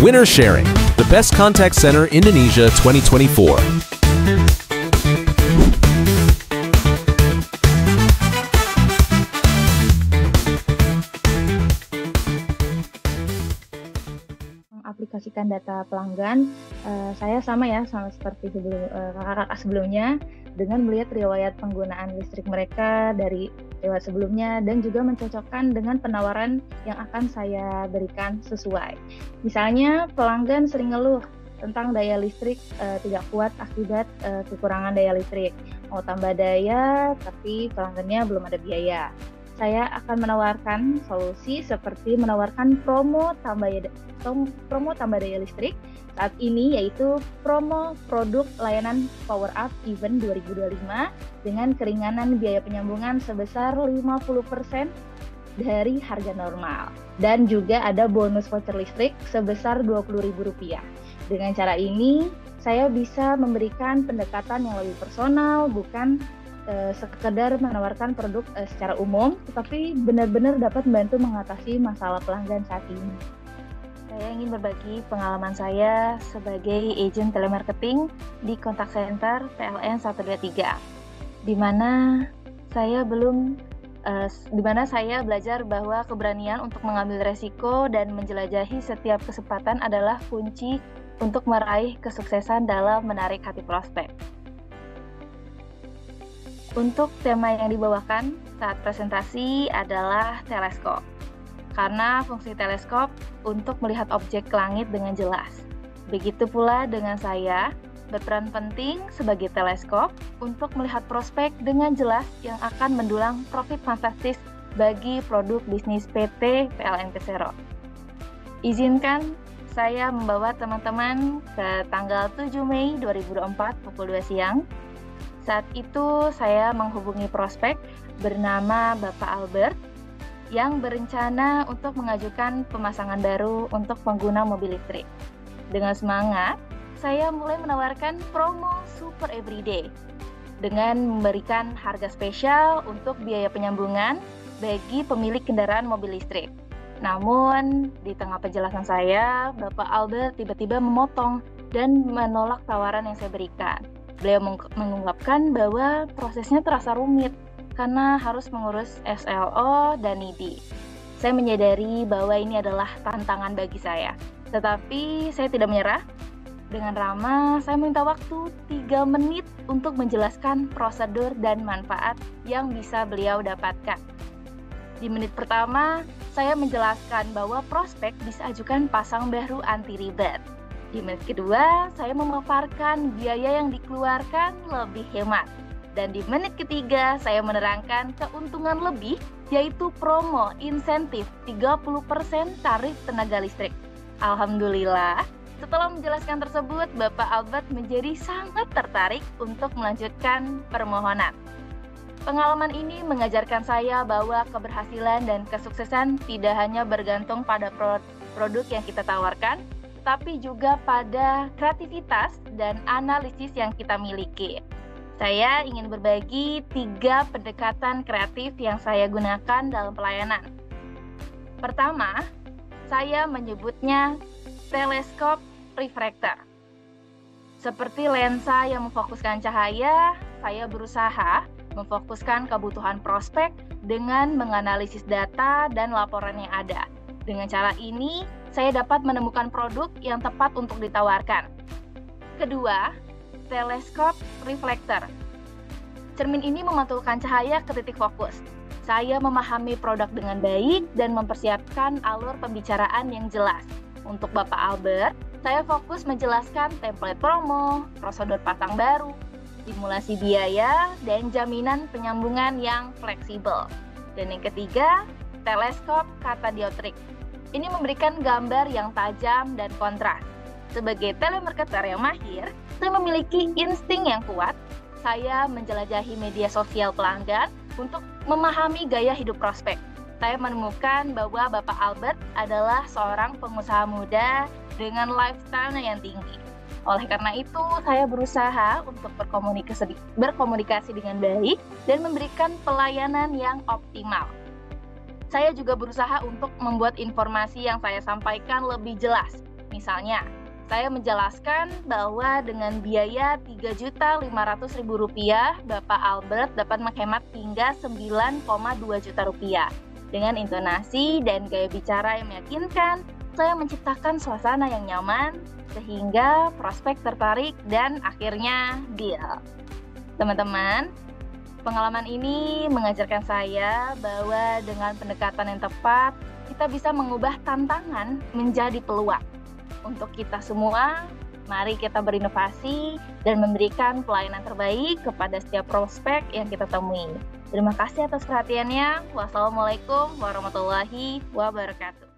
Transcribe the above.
Winner Sharing, the best contact center Indonesia 2024. Mengaplikasikan data pelanggan, saya sama seperti kakak-kakak sebelumnya, dengan melihat riwayat penggunaan listrik mereka dari riwayat sebelumnya dan juga mencocokkan dengan penawaran yang akan saya berikan sesuai. Misalnya pelanggan sering ngeluh tentang daya listrik tidak kuat akibat kekurangan daya listrik. Mau tambah daya tapi pelanggannya belum ada biaya. Saya akan menawarkan solusi seperti menawarkan promo tambah daya listrik saat ini, yaitu promo produk layanan Power Up Event 2025 dengan keringanan biaya penyambungan sebesar 50% dari harga normal. Dan juga ada bonus voucher listrik sebesar Rp20.000. Dengan cara ini, saya bisa memberikan pendekatan yang lebih personal, bukan sekedar menawarkan produk secara umum, tetapi benar-benar dapat membantu mengatasi masalah pelanggan saat ini. Saya ingin berbagi pengalaman saya sebagai agen telemarketing di kontak center PLN 123, di mana saya belajar bahwa keberanian untuk mengambil resiko dan menjelajahi setiap kesempatan adalah kunci untuk meraih kesuksesan dalam menarik hati prospek. Untuk tema yang dibawakan saat presentasi adalah teleskop, karena fungsi teleskop untuk melihat objek langit dengan jelas. Begitu pula dengan saya, berperan penting sebagai teleskop untuk melihat prospek dengan jelas yang akan mendulang profit fantastis bagi produk bisnis PT PLN Persero. Izinkan saya membawa teman-teman ke tanggal 7 Mei 2024 pukul 2 siang. Saat itu saya menghubungi prospek bernama Bapak Albert yang berencana untuk mengajukan pemasangan baru untuk pengguna mobil listrik. Dengan semangat, saya mulai menawarkan promo Super Everyday dengan memberikan harga spesial untuk biaya penyambungan bagi pemilik kendaraan mobil listrik. Namun, di tengah penjelasan saya, Bapak Albert tiba-tiba memotong dan menolak tawaran yang saya berikan. Beliau mengungkapkan bahwa prosesnya terasa rumit karena harus mengurus SLO dan NIDI. Saya menyadari bahwa ini adalah tantangan bagi saya, tetapi saya tidak menyerah. Dengan ramah, saya minta waktu 3 menit untuk menjelaskan prosedur dan manfaat yang bisa beliau dapatkan. Di menit pertama, saya menjelaskan bahwa prospek bisa ajukan pasang baru anti ribet. Di menit kedua, saya memaparkan biaya yang dikeluarkan lebih hemat. Dan di menit ketiga, saya menerangkan keuntungan lebih, yaitu promo insentif 30% tarif tenaga listrik. Alhamdulillah, setelah menjelaskan tersebut, Bapak Albert menjadi sangat tertarik untuk melanjutkan permohonan. Pengalaman ini mengajarkan saya bahwa keberhasilan dan kesuksesan tidak hanya bergantung pada produk yang kita tawarkan, tapi juga pada kreativitas dan analisis yang kita miliki. Saya ingin berbagi 3 pendekatan kreatif yang saya gunakan dalam pelayanan. Pertama, saya menyebutnya teleskop refraktor. Seperti lensa yang memfokuskan cahaya, saya berusaha memfokuskan kebutuhan prospek dengan menganalisis data dan laporan yang ada. Dengan cara ini, saya dapat menemukan produk yang tepat untuk ditawarkan. Kedua, teleskop reflektor. Cermin ini memantulkan cahaya ke titik fokus. Saya memahami produk dengan baik dan mempersiapkan alur pembicaraan yang jelas. Untuk Bapak Albert, saya fokus menjelaskan template promo, prosedur pasang baru, simulasi biaya, dan jaminan penyambungan yang fleksibel. Dan yang ketiga, teleskop katadioptrik. Ini memberikan gambar yang tajam dan kontras. Sebagai telemarketer yang mahir, saya memiliki insting yang kuat. Saya menjelajahi media sosial pelanggan untuk memahami gaya hidup prospek. Saya menemukan bahwa Bapak Albert adalah seorang pengusaha muda dengan lifestyle yang tinggi. Oleh karena itu, saya berusaha untuk berkomunikasi dengan baik dan memberikan pelayanan yang optimal. Saya juga berusaha untuk membuat informasi yang saya sampaikan lebih jelas. Misalnya, saya menjelaskan bahwa dengan biaya Rp3.500.000, Bapak Albert dapat menghemat hingga Rp9,2 juta. Dengan intonasi dan gaya bicara yang meyakinkan, saya menciptakan suasana yang nyaman, sehingga prospek tertarik dan akhirnya deal. Teman-teman, pengalaman ini mengajarkan saya bahwa dengan pendekatan yang tepat, kita bisa mengubah tantangan menjadi peluang. Untuk kita semua, mari kita berinovasi dan memberikan pelayanan terbaik kepada setiap prospek yang kita temui. Terima kasih atas perhatiannya. Wassalamualaikum warahmatullahi wabarakatuh.